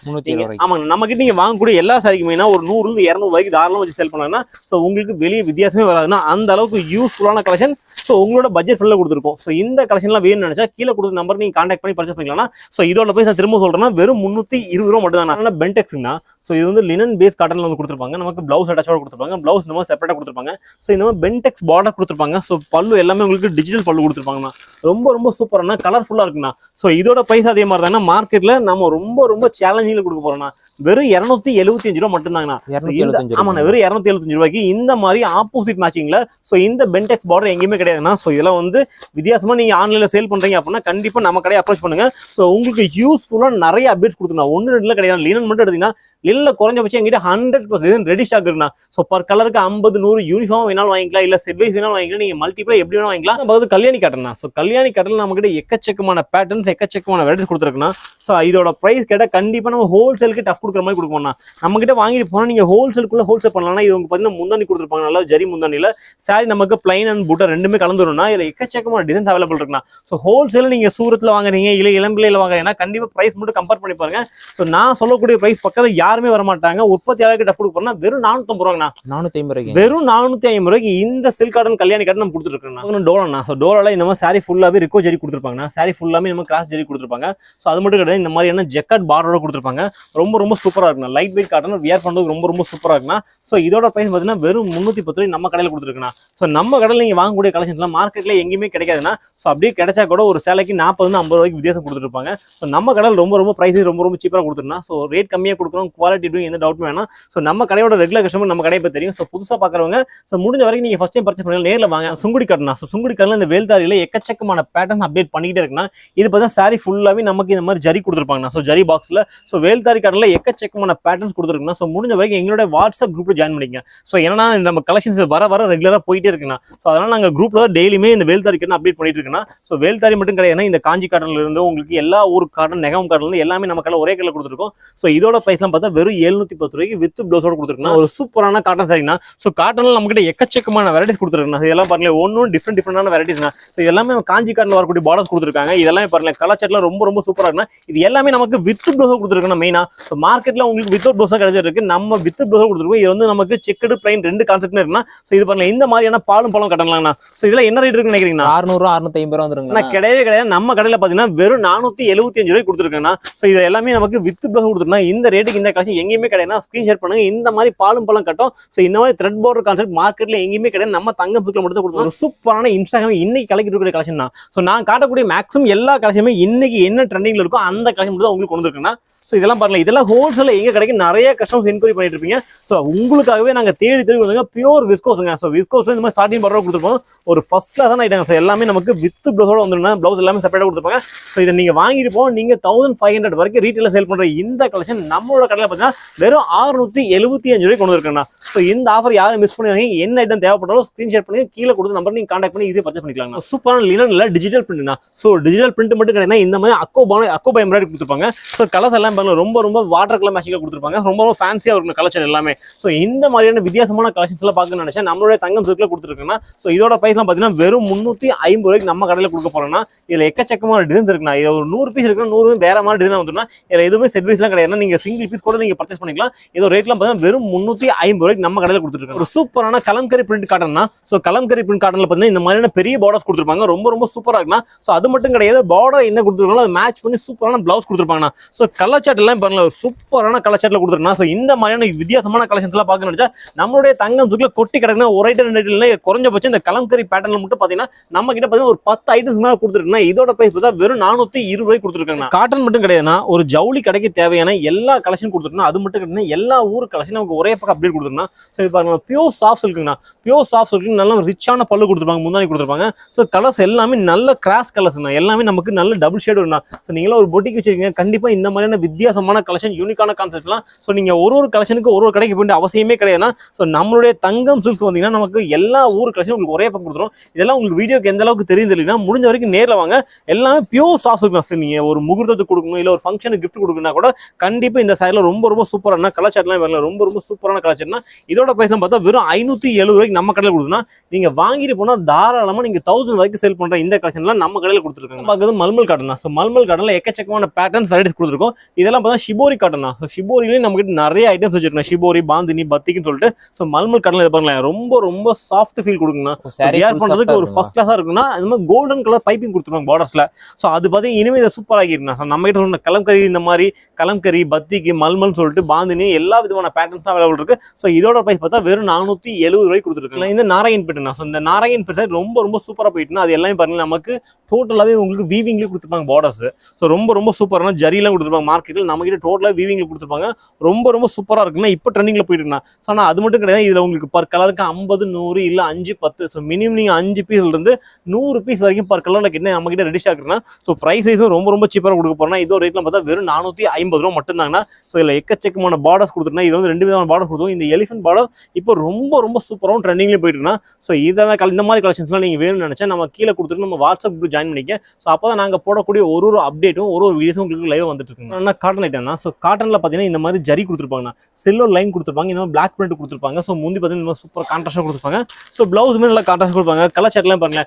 ஆமாங்க, நம்ம கிட்ட நீங்க வாங்கக்கூடிய எல்லா சாரிக்குமே ஒரு 100 இருந்து 200 ரூபாய்க்கு தாராளமா வச்சு செல் பண்ணலாம்னா ஸோ உங்களுக்கு வெளியே வித்தியாசமே வராதுன்னா அந்த அளவுக்கு யூஸ்ஃபுல்லான கலெக்ஷன். ஸோ உங்களோட பட்ஜெட் ஃபுல்லாக கொடுத்துருக்கோம். ஸோ இந்த கலெக்ஷன்லாம் வேணும்னு நினைச்சா கீழே கொடுத்த நம்பர் நீங்க கான்டாக்ட் பண்ணி பர்ச்சேஸ் பண்ணிக்கலாம். ஸோ இதோட போய் நான் திரும்ப சொல்றேன்னா வெறும் 320 ரூபா மட்டும் தான். பென்டெக்ஸ்னா ஸோ இது வந்து லினன் பேஸ் காட்டன்ல வந்து கொடுத்துருப்பாங்க. நமக்கு பிளவுஸ் அட்டாச்சோட கொடுத்துருப்பாங்க. பிளவுஸ் இந்த மாதிரி செப்பரேட்டா கொடுத்துருப்பாங்க. ஸோ இந்த மாதிரி பென்டெக்ஸ் பார்டர் கொடுத்துருப்பாங்க. ஸோ பல்லு எல்லாமே உங்களுக்கு டிஜிட்டல் பல்லு கொடுத்துருப்பாங்க. ரொம்ப ரொம்ப சூப்பரான கலர்ஃபுல்லா இருக்குண்ணா. ஸோ இதோட பைசா அதே மாதிரி தானே மார்க்கெட்ல நம்ம ரொம்ப ரொம்ப சேலஞ்சிங்ல கொடுக்க போறோம்னா வெறும் 275 ரூபா மட்டும் தாங்கண்ணா. ஆமா, வெறும் 275 ரூபாய்க்கு இந்த மாதிரி ஆப்போசிட் மேட்சிங்ல ஸோ இந்த பென்டெக்ஸ் பார்டர் எங்கேயுமே கிடையாதுன்னா. ஸோ இதெல்லாம் வந்து வித்தியாசமா நீங்க ஆன்லைன்ல சேல் பண்றீங்க அப்படின்னா கண்டிப்பா நம்ம கடையை அப்ரோச் பண்ணுங்க. ஸோ உங்களுக்கு யூஸ்ஃபுல்லா நிறைய அப்டேட்ஸ் கொடுத்துருந்தா 1-2 கிடையாது. லினன் மட்டும் எடுத்தீங்கன்னா லினன்ல குறைஞ்சபட்சம் எங்கிட்ட 100% ரெடி ஸ்டாக் இருக்குண்ணா. ஸோ பர் கலருக்கு 50-100 யூனிஃபார்ம் வேணாலும் வாங்கிக்கலாம், இல்ல செட் வைஸ் வேணாலும் வாங்கிக்கலாம், நீங்க மல்டிப்ளை எப்படி வேணாலும் வாங்கிக்கலாம். அதாவது கல்யாணி காட்டனா. ஸோ கல்யாணி காட்டன் நம்ம கிட்ட எக்கச்சக்கமான பேட்டர்ன்ஸ் எக்கச்சக்கமான வெரைட்டிஸ் கொடுத்துருக்குன்னா. ஸோ இதோட பிரைஸ் கேட்டால் கண்டிப்பா நம்ம ஹோல்சேலுக்கு டஃப் கொடுக்குற மாதிரி கொடுக்கணும்னா நம்ம கிட்ட வாங்கிட்டு போனா நீங்க ஹோல்சேலுக்குள்ள ஹோல்சேல் பண்ணலாம். இது உங்களுக்கு பார்த்தீங்கன்னா முந்தானி கொடுத்துருப்பாங்க, நல்லா ஜரி முந்தானில. சாரி நமக்கு பிளைன் அண்ட் புட்டர் ரெண்டுமே கலந்துரும்னா இதுல எக்கச்சக்கமான டிசைன்ஸ் அவைலபிள் இருக்குண்ணா. ஸோ ஹோல்சேல நீங்க சூரத்தில் வாங்குறீங்க இல்ல இளம்பிள்ளையில வாங்குறீங்கன்னா கண்டிப்பா பிரைஸ் மட்டும் கம்பேர் பண்ணி பாருங்க. ஸோ நான் சொல்லக்கூடிய பிரைஸ் பக்கத்தில் யாருமே வர மாட்டாங்க. உற்பத்தியாளருக்கு டஃப் கொடுக்க போனா வெறும் 450 ரூபாங்கண்ணா. 450 ரூபாய்க்கு வெறும் 450 ரூபாய்க்கு இந்த சில்க் காட்டன் கல்யாணி காட்டன் நம்ம கொடுத்துருக்கோம். டோலா. ஸோ டோலால இந்த மாதிரி சாரி ஃபுல்லாவே ரிக்கோ ஜெரி கொடுத்துருப்பாங்க. சாரி ஃபுல்லாமே நம்ம கிராஸ் ஜெரி கொடுத்துருப்பாங்க. ஸோ அது மட்டும் கிடையாது, இந்த மாதிரியான ஜெக்கட் பார்டரோட கொடுத்துருப்பாங்க. ரொம்ப ரொம்ப சூப்பரா இருக்கும். லைட் வெயிட் காட்டன் வியர் பண்றது ரொம்ப ரொம்ப சூப்பரா இருக்குண்ணா. ஸோ இதோட பிரைஸ் பார்த்தீங்கன்னா வெறும் 310 ரூபாய் நம்ம கடையில் கொடுத்துருக்குண்ணா. ஸோ நம்ம கடையில் நீங்க வாங்கக்கூடிய கலெக்ஷன்ஸ்லாம் மார்க்கெட்ல எங்கேயுமே கிடைக்காதுன்னா. ஸோ அப்படியே கிடைச்சா கூட ஒரு சேலைக்கு 40-50 ரூபாய்க்கு வித்தியாசம் கொடுத்துருப்பாங்க. ஸோ நம்ம கடையில் ரொம்ப ரொம்ப பிரைஸ் ரொம்ப ரொம்ப சீப்பாக கொடுத்துருந்தா. ஸோ ரேட் கம்மியாக கொடுக்குறோம், குவாலிட்டி எந்த டவுட் வேணாம். ஸோ நம்ம கடையோட ரெகுலர் கஸ்டமர் நம்ம கடையை பற்றி தெரியும். ஸோ புதுசாக பார்க்குறவங்க ஸோ முடிஞ்ச வரைக்கும் நீங்கள் ஃபர்ஸ்ட் டைம் பர்ச்சேஸ் பண்ணி நேரில் வாங்க. சுங்குடி காட்டனா. ஸோ சுங்குடி காட்டில் இந்த வேல்தாரியில் எக்கச்சக்கமான பேட்டர்ன் அப்டேட் பண்ணிக்கிட்டே இருக்குன்னா. இது பார்த்தா சாரி ஃபுல்லாகவே நமக்கு இந்த மாதிரி ஜரி கொடுத்துருப்பாங்கண்ணா. ஸோ ஜரி பாக்ஸில் ஸோ வேல்தாரி காட்டில் எக்கச்சக்கமான பேட்டர்ன்ஸ் கொடுத்துருக்குன்னா. ஸோ முடிஞ்ச வரைக்கும் எங்களோட வாட்ஸ்அப் குரூப்பில் ஜாயின் பண்ணிங்க. ஸோ ஏன்னா நம்ம கலெக்ஷன்ஸ் வர வர ரெகுலராக போயிட்டே இருக்குண்ணா. ஸோ அதனால் நாங்கள் குரூப்பில் டெய்லியுமே இந்த வேல்தாரி காட்டன் அப்டேட் பண்ணிட்டு இருக்குன்னா. ஸோ வேல்தாரி மட்டும் கிடையாது, இந்த காஞ்சி காட்டன்ல இருந்து உங்களுக்கு எல்லா ஊர் காட்டன் நெகம் காட்டன்ல இருந்து எல்லாமே நம்ம கடையில் ஒரே கடையில் கொடுத்துருக்கோம். ஸோ இதோட பிரைஸ்லாம் பார்த்தா வெறும் 710 ரூபாய்க்கு வித் ப்ளவுஸோட கொடுத்துருக்கோம். ஒரு சூப்பரான காட்டன் சாரினா. ஸோ காட்டன்ல நம்ம கிட்ட எக்கச்சக்கமான வெரைட்டிஸ் கொடுத்துருக்கோம். இதெல்லாம் பாருங்க ஒன்றும் டிஃப்ரெண்டான வெரைட்டிஸ்னா. ஸோ எல்லாமே காஞ்சி காட்டன்ல வரக்கூடிய பார்டர்ஸ் கொடுத்துருக்காங்க. இதெல்லாம் பாருங்க கலர் சார்ட்லாம் ரொம்ப ரொம்ப சூப்பரா இருக்குன்னா. இது எல்லாமே நமக்கு வித் ப்ளவுஸ் கொடுத்துருக்கோம். மெயினா ஸோ மார்க்கெட்ல உங்களுக்கு வித் ப்ளவுஸ் கிடைச்சிருக்கு, நம்ம வித் ப்ளவுஸ் கொடுத்துருக்கோம். இது வந்து நமக்கு செக்குடு பிளைன் ரெண்டு கான்செப்ட் இருக்குன்னா. ஸோ இது பாருங்க இந்த மாதிரியான பாலும் பழம் கட்டலாம்னா. ஸோ இதெல்லாம் என்ன ரேட் இருக்குன்னு நினைக்கிறீங்கன்னா 600 650 ரூபா வந்துருங்க. கிடையவே கிடையாது. நம்ம கடையில் பார்த்தீங்கன்னா வெறும் 475 ரூபாய் கொடுத்துருக்கேன்னா. ஸோ இது எல்லாமே நமக்கு வித் ப்ளவுஸ் கொடுத்துருக்கோம். இந்த ரேட்டுக்கு இந்த கலெக்ஷன் எங்கேயுமே கிடையாது. ஸ்கிரீன் ஷேர் பண்ணுங்க. இந்த மாதிரி பாலும் பழம் கட்டும். ஸோ இந்த மாதிரி த்ரெட் பார்டர் கான்செப்ட் மார்க்கெட்ல எங்கேயுமே கிடையாது. நம்ம தங்கம் சுக்கில் மட்டும் கொடுத்தோம். ஒரு சூப்பரான இன்ஸ்டாகிராம் இன்னைக்கு கலெக்ட் இருக்கிற கலெக்ஷன் தான். ஸோ நான் காட்டக்கூடிய மேக்ஸிமம் எல்லா கலெக்ஷனுமே இன்னைக்கு என்ன ட்ரெண்டிங்ல இருக்கோ அந்த கலெக்ஷன் மட்டும் தான் உங்களுக்கு கொண்டு வந்துருக்கேன்னா. ஸோ இதெல்லாம் பாருங்க, இதெல்லாம் ஹோல்சேல எங்க கிடைக்கும். நிறைய கஸ்டமர்ஸ் என்கொயரி பண்ணிட்டு இருப்பீங்க. ஸோ உங்களுக்காகவே நாங்கள் தேடி வந்து பியூர் விஸ்கோஸுங்க. ஸோ விஸ்கோஸ் இந்த மாதிரி ஸ்டார்டிங் பார்டர் கொடுத்துருப்போம். ஒரு ஃபர்ஸ்ட் கிளாஸ் ஐட்டம். ஸோ எல்லாமே நமக்கு வித் ப்ளவுஸோட வந்துருந்தா. ப்ளவுஸ் எல்லாமே செப்பரேட்டாக கொடுத்துருப்பாங்க. ஸோ இதை நீங்க வாங்கிட்டு போவோம். நீங்க 1500 வரைக்கும் ரீட்டைல சேல் பண்ற இந்த கலெக்ஷன் நம்மளோட கடையில் பார்த்தீங்கன்னா வெறும் 675 ரூபாய் கொண்டு இருக்கேன். ஸோ இந்த ஆஃபர் யாரும் மிஸ் பண்ணி என்ன ஐட்டம் தேவைப்பட்டாலும் ஸ்கிரீன் ஷேர் பண்ணி கீழே கொடுத்து நம்பர் நீங்க கான்டாக்ட் பண்ணி இதே பர்ச்சேஸ் பண்ணிக்கலாம். சூப்பரான லினன்ல டிஜிட்டல் பிரிண்ட்னா. ஸோ டிஜிட்டல் பிரிண்ட் மட்டும் கிடையாது, இந்த மாதிரி அக்கோபா எம்ப்ராய்டரி கொடுத்துருப்பாங்க. ஸோ கலர்ஸ் எல்லாம் ரொம்ப ரொம்ப வாட்டர் கலர் மேட்சிங்ல கொடுத்துருப்பாங்க. ரொம்ப ரொம்ப ஃபேன்சியா இருக்கும் கலெக்ஷன் எல்லாமே. ஸோ இந்த மாதிரியான வித்தியாசமான கலெக்ஷன்ஸ் எல்லாம் பார்க்கணும்னு நினைச்சா நம்மளுடைய தங்கம் சில்க்ல கொடுத்துருக்கேன்னா. ஸோ இதோட பிரைஸ்லாம் பார்த்தீங்கன்னா வெறும் 350 ரூபாய்க்கு நம்ம கடையில் கொடுக்க போறோம்னா. இதுல எக்கச்சக்கமான டிசைன்ஸ் இருக்குண்ணா. இது ஒரு 100 பீஸ் இருக்கு, 100 வேற மாதிரி டிசைன் வந்துருன்னா. இதுல எதுவுமே செட் பீஸ்லாம் கிடையாது. நீங்க சிங்கிள் பீஸ் கூட நீங்க பர்ச்சேஸ் பண்ணிக்கலாம். இதோ ரேட்லாம் பார்த்தீங்கன்னா வெறும் 350 ரூபாய்க்கு நம்ம கடையில் கொடுத்துருக்காங்க. ஒரு சூப்பரான கலம்கரி பிரிண்ட் காட்டன்னா. ஸோ கலம்கரி பிரிண்ட் காட்டன்ல பார்த்தீங்கன்னா இந்த மாதிரியான பெரிய பார்டர்ஸ் கொடுத்துருப்பாங்க. ரொம்ப ரொம்ப சூப்பரா இருக்குன்னா. ஸோ அது மட்டும் கிடையாது, பார்டர் என்ன கொடுத்துருக்காங்களோ அதை மேட்ச் பண்ணி சூப்பரான பிளவுஸ் கொடுத்துருப்பாங்க. ஸோ கலர் சார்ட் எல்லாம் பாருங்க சூப்பரான கலர் சார்ட்ல கொடுத்துருக்கா. ஸோ இந்த மாதிரியான வித்தியாசமான கலெக்ஷன்ஸ் எல்லாம் பார்க்கணும் நினைச்சா நம்மளுடைய தங்கம் சுக்கில கொட்டி கிடக்குன்னா ஒரு ஐட்டம் 2 ஐட்டம் குறைஞ்சபட்சம் இந்த கலம்கரி பேட்டர்ல மட்டும் பாத்தீங்கன்னா நம்ம கிட்ட பாத்தீங்கன்னா ஒரு 10 ஐட்டம்ஸ் மேல கொடுத்துருக்குன்னா. இதோட பிரைஸ் பார்த்தா வெறும் 420 ரூபாய்க்கு கொடுத்துருக்காங்க. காட்டன் மட்டும் கிடையாதுன்னா ஒரு ஜவுளி கடைக்கு தேவையான எல்லா கலெக்ஷன் கொடுத்துருக்கோம். அது மட்டும் கிடையாது, எல்லா ஊர் கலெக்ஷன் நமக்கு ஒரே பக்கம் அப்டேட் கொடுத்துருக்கோம். ஸோ இது பாருங்க பியூர் சாஃப்ட் சில்க்குங்கண்ணா. பியூர் சாஃப்ட் சில்க் நல்ல ரிச்சான பல்லு கொடுத்துருப்பாங்க, முந்தானி கொடுத்துருப்பாங்க. ஸோ கலர்ஸ் எல்லாமே நல்ல கிராஸ் கலர்ஸ் எல்லாமே நமக்கு நல்ல டபுள் ஷேட் வரும்னா. ஸோ நீங்களும் ஒரு பொட்டிக்கு வச்சிருக்கீங்க, கண்டிப்பா இந்த மாதிரியான வித்தியாசமான கலெக்ஷன், யூனிக்கான கான்செப்ட்லாம். ஸோ நீங்கள் ஒரு கலெக்ஷனுக்கு ஒரு கடைக்கு போய் அவசியமே கிடையாதுன்னா, ஸோ நம்மளுடைய தங்கம் சில்க்ஸ் வந்தீங்கன்னா நமக்கு எல்லா ஊர் கலெக்ஷன் உங்களுக்கு ஒரே பக்கம் கொடுத்துரும். இதெல்லாம் உங்களுக்கு வீடியோக்கு எந்த அளவுக்கு தெரியும் தெரியலனா முடிஞ்ச வரைக்கும் நேரில் வாங்க. எல்லாமே பியூர் சாஃப்ட் சில்க். சார் நீங்கள் ஒரு முகூர்த்தத்துக்கு கொடுக்கணும், இல்லை ஒரு ஃபங்க்ஷனுக்கு கிஃப்ட் கொடுக்கணும்னா கூட கண்டிப்பாக இந்த சைடில் ரொம்ப சூப்பரான கலெக்ஷன்லாம் வரலாம். ரொம்ப சூப்பரான கலெக்ஷன்னா இதோட பிரைஸ் பார்த்தா வெறும் 570 ரூபாய்க்கு நம்ம கடையில் கொடுத்தோம்னா, நீங்கள் வாங்கிட்டு போனால் தாராளமாக நீங்கள் 1000 வரைக்கும் சேல் பண்ணுற இந்த கலெக்ஷன்லாம் நம்ம கடையில் கொடுத்துருக்காங்க. பார்க்குறது மல்மல் காட்டன் தான். ஸோ மல்மல் காட்டனில் எக்கச்சக்கமான பேட்டர்ன்ஸ் வெரைட்டிஸ் கொடுத்துருக்கோம். இதெல்லாம் பார்த்தா ஷிபோரி காட்டன் தான். ஸோ ஷிபோரிலேயும் நம்ம கிட்ட நிறைய ஐட்டம்ஸ் வச்சிருக்கோம். ஷிபோரி, பாந்தினி, பத்திக்குன்னு சொல்லிட்டு. ஸோ மல்மல் காட்டனில் இது பாருங்களேன், ரொம்ப சாஃப்ட் ஃபீல் கொடுக்குங்கண்ணா. வேர் பண்ணுறதுக்கு ஒரு ஃபர்ஸ்ட் கிளாஸாக இருக்குன்னா அது மாதிரி கோல்டன் கலர் பைப்பிங் கொடுத்துருவாங்க பார்டர்ஸில். ஸோ அது பார்த்தீங்கன்னா இனிமேல் இதை சூப்பர் ஆகிருக்குண்ணா. ஸோ நம்ம கிட்ட சொன்ன கலம்கரி, இந்த மாதிரி கலம்கரி, பத்திக்கு, மல்மல் சொல்லிட்டு பாந்தினி எல்லா விதமான பேட்டர்ன்ஸ் தான் அவைலபிள் இருக்கு. ஸோ இதோட பிரைஸ் பார்த்தா வெறும் 470 ரூபாய்க்கு கொடுத்துருக்காங்க. இந்த நாராயண் பேட்டர்னா, ஸோ இந்த நாராயண் பேட்டர் ரொம்ப சூப்பராக போயிட்டுனா அது எல்லாமே பாருங்க நமக்கு டோட்டலாகவே உங்களுக்கு வீவிங்லேயே கொடுத்துருப்பாங்க பார்டர்ஸ். ஸோ ரொம்ப சூப்பரான ஜரியெல்லாம் கொடுத்துருப்பாங்க. மார்க்கெட்டில் நம்ம கிட்ட டோட்டலாக வீவிங்கில் கொடுத்துருப்பாங்க. ரொம்ப சூப்பராக இருக்குன்னா இப்போ ட்ரெண்டிங்கில் போயிட்டு இருக்குண்ணா. ஸோ ஆனால் அது மட்டும் கிடையாது, இதில் உங்களுக்கு பர் கலருக்கு 50, 100 இல்லை 5, 10. ஸோ மினிமம் நீங்கள் 5 பீஸ்லேருந்து 100 பீஸ் வரைக்கும் பர் கலரில் என்ன நம்ம கிட்ட ரெடி ஸ்டாக்னா. ஸோ ப்ரைஸ் வைஸும் ரொம்ப சீப்பாக கொடுக்க போறோம்னா இதோ ரேட்லாம் பார்த்தா வெறும் 450 ரூபா மட்டும்தாங்கண்ணா. ஸோ இதில் எக்கச்சக்கமான பார்டர்ஸ் கொடுத்துருந்தா இது வந்து 2 விதமான பார்டர் கொடுத்துரும். இந்த எலிஃபென்ட் பார்டர் இப்போ ரொம்ப சூப்பராகவும் ட்ரெண்டிங்லேயும் போயிட்டு இருக்குன்னா. ஸோ இதெல்லாம் இந்த மாதிரி கலெக்ஷன்ஸ்லாம் நீங்கள் வேணும்னு நினச்சா நம்ம கீழே கொடுத்துட்டு நம்ம வாட்ஸ்அப் குரூப் ஜாயின் பண்ணிக்க. ஸோ அப்போ தான் நாங்கள் போடக்கூடிய ஒரு அப்டேட்டும் ஒரு வீடியோஸும் உங்களுக்கு லைவ் வந்துட்டு இருக்குங்க. ஆனால் காட்டன் ஐட்டம் தான். ஸோ காட்டனில் பார்த்தீங்கன்னா இந்த மாதிரி ஜரி கொடுத்துருப்பாங்க, சில்வர் லைன் கொடுத்துருப்பாங்க, இந்த மாதிரி பிளாக் பிரிண்ட் கொடுத்துருப்பாங்க. ஸோ முந்தி பார்த்தீங்கன்னா இந்த மாதிரி சூப்பர் கான்ட்ராஸ்டாக கொடுத்துருப்பாங்க. ஸோ பிளவுஸுமே நல்லா கான்ட்ராஸ்ட் கொடுப்பாங்க. கலர் சார்ட்லாம் பாருங்க,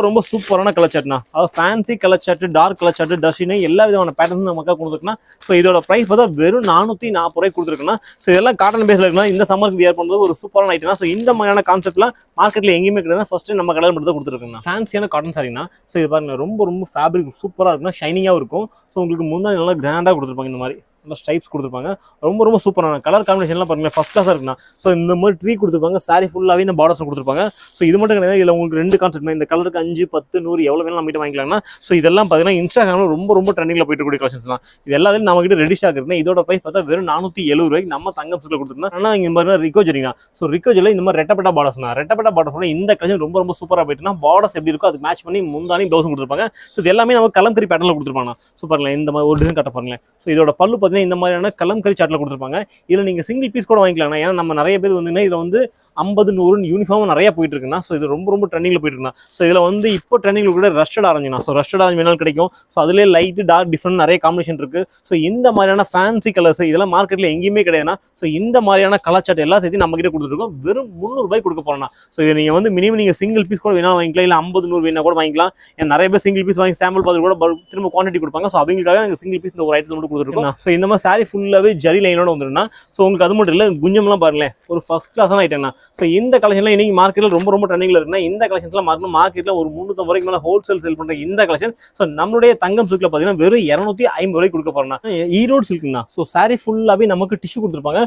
ரொம்ப சூப்பரான கலர் சார்ட்னா. அதாவது fancy colour chart, dark colour chart, டஸ்டினு எல்லா விதமான பேட்டர்னும் நமக்கு கொடுத்துருக்குன்னா. ஸோ இதோட பிரைஸ் பார்த்தா வெறும் 440 ரூபாய்க்கு கொடுத்துருக்குன்னா. ஸோ இதெல்லாம் காட்டன் பேஸில் இருக்குன்னா இந்த சம்மருக்கு வியர் பண்ணுறது ஒரு சூப்பரான ஐட்டம். ஸோ இந்த மாதிரியான கான்செப்ட்லாம் மார்க்கெட்டில் எங்கேயுமே கிடையாது. ஃபர்ஸ்ட் நம்ம கடையில் மட்டும் தான் கொடுத்துருக்குங்க. ஃபேன்சியான காட்டன் சாரினா. ஸோ இது பாருங்க ரொம்ப ஃபேப்ரிக் சூப்பராக இருக்குன்னா, ஷைனிங்காகவும் இருக்கும். ஸோ உங்களுக்கு முன்னாடி நல்லா கிராண்டாக கொடுத்துருப்பாங்க. இந்த மாதிரி நல்லா ஸ்டைப்ஸ் கொடுத்துருப்பாங்க. ரொம்ப சூப்பரான கலர் காம்பினேஷன்லாம் பாருங்களேன், ஃபர்ஸ்ட் கிளாஸாக இருக்குண்ணா. ஸோ இந்த மாதிரி ட்ரீ கொடுத்துருப்பாங்க. சாரி ஃபுல்லாகவே இந்த பார்டர்ஸ் கொடுத்துருப்பாங்க. ஸோ இது மட்டும் கிடையாது, இதில் உங்களுக்கு 2 கான்செப்ட். இந்த கலருக்கு 5, 10, 100 எவ்வளோ வேணும் நம்ம கிட்ட வாங்கிக்கலாம்னா. ஸோ இதெல்லாம் பார்த்தீங்கன்னா இன்ஸ்டாகிராமில் ரொம்ப ட்ரெண்டிங்கில் போயிட்டு கூடிய கலெக்ஷன்ஸ் தான். இது எல்லாத்தையும் நம்ம கிட்ட ரெடி ஸ்டாக் இருக்குன்னா. இதோட பிரைஸ் பார்த்தா வெறும் 470 ரூபாய்க்கு நம்ம தங்கம் சில்க்ல கொடுத்துருந்தோம். ஆனால் இந்த மாதிரி ரிக்கோ ஜரினா. ஸோ ரிக்கோ ஜரியில் இந்த மாதிரி ரெட்டப்பட்ட பார்டர்ஸ் தான். ரெட்டப்பட்ட பார்டர்ஸ் இந்த கலெக்ஷன் ரொம்ப சூப்பராக போயிட்டுனா பார்டர்ஸ் எப்படி இருக்கோ அதுக்கு மேட்ச் பண்ணி முந்தானி ப்ளவுஸும் கொடுத்துருப்பாங்க. ஸோ இது எல்லாமே நம்ம கலம்கரி பேட்டர்ல கொடுத்துருப்பாங்க. ஸோ பாருங்களேன், இந்த மாதிரி ஒரு டிசைன் கட்ட பாருங்களேன். ஸோ இதோட பல்லு பார்த்தீங்கன்னா இந்த மாதிரியான கலம்கரி சார்ட்ல கொடுத்துருப்பாங்க. இதில் நீங்கள் சிங்கிள் பீஸ் கூட வாங்கிக்கலாம். ஏன்னா நம்ம நிறைய பேர் வந்து இதில் வந்து 50, 100 யூனிஃபார்ம் நிறைய போயிட்டு இருக்குன்னா. ஸோ இது ரொம்ப ட்ரெண்டிங்கில் போயிட்டு இருக்குண்ணா. ஸோ இதில் வந்து இப்போ ட்ரெண்டிங்கில் கூட ரஷ்டட் ஆரஞ்சுனா. ஸோ ரஷ்டட் ஆரஞ்சு வேணாலும் கிடைக்கும். ஸோ அதிலே லைட் டார்க் டிஃப்ரெண்ட் நிறைய காம்பினேஷன் இருக்கு. ஸோ இந்த மாதிரியான ஃபேன்சி கலர்ஸ் இதெல்லாம் மார்க்கெட்டில் எங்கேயுமே கிடையாதுனா. ஸோ இந்த மாதிரியான கலர் சார்ட் எல்லாம் சேர்த்து நம்ம கிட்ட கொடுத்துருக்கோம். வெறும் 300 ரூபாய்க்கு கொடுக்க போறோம்னா. ஸோ இதை நீங்கள் வந்து மினிமம் நீங்கள் சிங்கிள் பீஸ் கூட வேணாலும் வாங்கிக்கலாம், இல்லை 50, 100 வேணா கூட வாங்கிக்கலாம். ஏன்னா நிறைய பேர் சிங்கிள் பீஸ் வாங்கி சாம்பிள் பார்த்து கூட திரும்ப குவான்டிட்டி கொடுப்பாங்க. ஸோ அவங்களுக்காக நாங்கள் சிங்கிள் பீஸ் இந்த ஒரு ஐட்டத்தை மட்டும் கொடுத்துருக்கோம். ஸோ இந்த மாதிரி சாரி ஃபுல்லாகவே ஜரி லைனோட வந்துருன்னா. ஸோ உங்களுக்கு அது மட்டும் இல்லை, குஞ்சம்லாம் பாருங்களேன், ஒரு ஃபர்ஸ்ட் கிளாஸான ஐட்டம்னா. ஸோ இந்த கலெக்ஷன் இன்னைக்கு மார்க்கெட்டில் ரொம்ப ட்ரெண்டிங்ல இருக்குன்னா. இந்த கலெக்ஷன்ஸ்லாம் மார்க்கெட்டில் ஒரு 350 ரூபாய்க்கு மேலே ஹோல்சேல் சேல் பண்ற இந்த கலெக்ஷன். ஸோ நம்மளுடைய தங்கம் சில்க்ல பார்த்தீங்கன்னா வெறும் 250 ரூபாய்க்கு கொடுக்க போறோம்னா. ஈரோடு சில்க்னா. ஸோ சாரி ஃபுல்லாவே நமக்கு டிஷ்யூ கொடுத்துருப்பாங்க.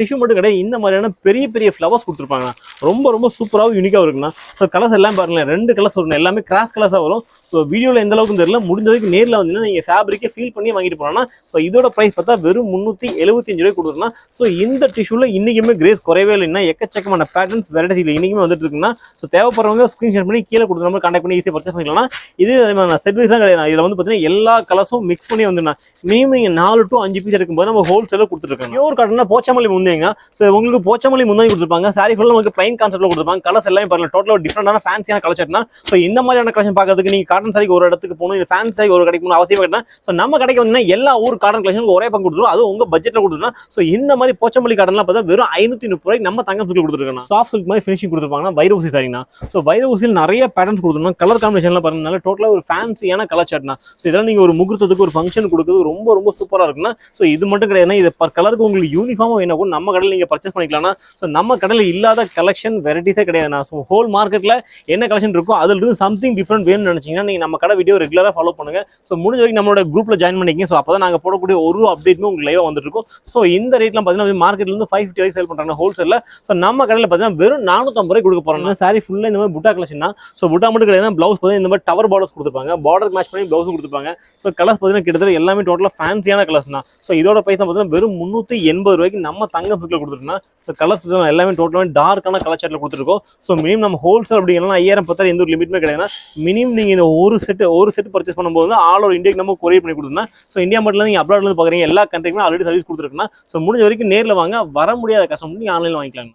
டிஷ்யூ மட்டும் கிடையாது, இந்த மாதிரியான பெரிய ஃப்ளவர்ஸ் கொடுத்துருப்பாங்க. ரொம்ப சூப்பராகவும் யூனிக்காக இருக்குன்னா. ஸோ கலர்ஸ் எல்லாம் பாருங்களேன், 2 கலர்ஸ் வரும், எல்லாமே கிராஸ் கலர்ஸாக வரும். ஸோ வீடியோவில் எந்த அளவுக்கு தெரியல, முடிஞ்ச வரைக்கும் நேரில் வந்தீங்கன்னா நீங்கள் ஃபேப்ரிக்கை ஃபீல் பண்ணி வாங்கிட்டு போனோம்னா. ஸோ இதோட ப்ரைஸ் பார்த்தா வெறும் 375 ரூபாய்க்கு கொடுத்துருன்னா. ஸோ இந்த டிஷ்யூல இன்னைக்குமே கிரேஸ் குறைவே இல்லைன்னா எக்கச்சக்கமான பேட்டர்ன்ஸ் வெரைட்டிஸ் இன்னைக்குமே வந்துட்டு இருக்குன்னா. ஸோ தேவைப்படுறவங்க ஸ்கிரீன்ஷாட் பண்ணி கீழே கொடுத்து நம்ம கான்டாக்ட் பண்ணி ஈஸியாக பர்ச்சேஸ் பண்ணிக்கலாம். இது செட் வைஸ்லாம் கிடையாது. இதில் வந்து பார்த்தீங்கன்னா எல்லா கலர்ஸும் மிக்ஸ் பண்ணி வந்துருந்தா மினிமம் நீங்கள் 4 to 5 பீஸ் இருக்கும்போது நம்ம ஹோல்சேலில் கொடுத்துருக்காங்க. பியூர் காட்டன்னா போச்சமல்லி முந்தேங்க. ஸோ உங்களுக்கு போச்சமல்லி முந்தானி கொடுத்துருப்பாங்க. சாரி ஃபுல்லாக உங்களுக்கு பிளைன் கான்செப்ட்ல கொடுத்துருப்பாங்க. கலர்ஸ் எல்லாமே பாருங்க, டோட்டலாக டிஃப்ரெண்டான ஃபேன்சியான கலர் சார்ட்னா. ஸோ இந்த மாதிரியான கலெக்ஷன் பார்க்கறதுக்கு நீங்கள் காட்டன் சாரிக்கு ஒரு இடத்துக்கு போகணும், இந்த ஃபேன்சி சாரி ஒரு கடைக்கு போகணும் அவசியம் கிடையாது. ஸோ நம்ம கடைக்கு வந்து எல்லா ஊர் காட்டன் கலெக்ஷன் ஒரே பங்கு கொடுத்துருவோம், அது உங்க பட்ஜெட்டில் கொடுத்துருந்தா. ஸோ இந்த மாதிரி போச்சமல்லி காட்டன்லாம் பார்த்தா வெறும் 530 ரூபாய்க்கு நம்ம தங்கம் சில்க் கொடுத்துருக்கோம். சாஃப்ட் சில்க் மாதிரி ஃபினிஷிங் கொடுத்துருப்பாங்க. வைரூசி சாரினா. ஸோ வைரூசியில் நிறைய பேட்டர்ன்ஸ் கொடுத்துருந்தோம். கலர் காம்பினேஷன்லாம் பாருங்க, டோட்டலாக ஒரு ஃபேன்சியான கலர் சார்ட்னா. ஸோ இதெல்லாம் நீங்கள் ஒரு முகூர்த்தத்துக்கு ஒரு ஃபங்க்ஷன் கொடுக்குறது ரொம்ப சூப்பராக இருக்குன்னா. ஸோ இது மட்டும் கிடையாது, இது பர் கலருக்கு உங்களுக்கு யூனிஃபார்மாக வேணும் கூட நம்ம கடையில் நீங்கள் பர்ச்சேஸ் பண்ணிக்கலாம்னா. ஸோ நம்ம கடையில் இல்லாத கலெக்ஷன் வெரைட்டிஸே கிடையாதுண்ணா. ஸோ ஹோல் மார்க்கெட்டில் என்ன கலெக்ஷன் இருக்கோ அதில் இருந்து சம்திங் டிஃப்ரெண்ட் வேணும்னு நினச்சிங்கன்னா நீங்கள் நம்ம கடை வீடியோ ரெகுலராக ஃபாலோ பண்ணுங்க. ஸோ முடிஞ்ச வரைக்கும் நம்மளோட குரூப்பில் ஜாயின் பண்ணிக்கிங்க. ஸோ அப்போ தான் நாங்கள் போடக்கூடிய ஒரு அப்டேட்டுமே உங்களுக்கு லைவாக வந்துட்டு இருக்கும். ஸோ இந்த ரேட்லாம் பார்த்தீங்கன்னா மார்க்கெட்லேருந்து 550 வரைக்கும் சேல் பண்ணுறாங்க ஹோல்சேலில். ஸோ நம்ம கடையில் சேனல்ல பார்த்தீங்கன்னா வெறும் 450 ரூபாய் கொடுக்க போறோம். சாரி ஃபுல்லா இந்த மாதிரி புட்டா கலெக்ஷன் தான். ஸோ புட்டா மட்டும் கிடையாது, பிளவுஸ் பார்த்தீங்கன்னா இந்த மாதிரி டவர் பார்டர்ஸ் கொடுத்துருப்பாங்க, பார்டர் மேட்ச் பண்ணி பிளவுஸ் கொடுத்துருப்பாங்க. ஸோ கலர்ஸ் பார்த்தீங்கன்னா கிட்டத்தட்ட எல்லாமே டோட்டலாக ஃபேன்சியான கலர்ஸ் தான். ஸோ இதோட பைசா பார்த்தீங்கன்னா வெறும் 380 ரூபாய்க்கு நம்ம தங்க பிக்ல கொடுத்துருக்கோம். ஸோ கலர்ஸ் எல்லாமே டோட்டலாக டார்க்கான கலர் சார்ட்ல கொடுத்துருக்கோம். ஸோ மினிமம் நம்ம ஹோல்சேல் அப்படிங்கன்னா 5000 10,000 எந்த ஒரு லிமிட்மே கிடையாது. மினிமம் நீங்க இந்த ஒரு செட் பர்ச்சேஸ் பண்ணும்போது ஆல் ஓவர் இந்தியாக்கு நம்ம கொரியர் பண்ணி கொடுத்தோம்னா, ஸோ இந்தியா மட்டும் நீங்க அப்ராட்ல இருந்து பாக்குறீங்க எல்லா கண்ட்ரிக்குமே ஆல்ரெடி சர்வீஸ் கொடுத்துருக்குன்னா, ஸோ முடிஞ்ச வரைக்கும் நேரில் வாங்க, வர முடியாத கஸ்டமர் நீங்க ஆன்லைன்ல வாங்கிக்கலாம்.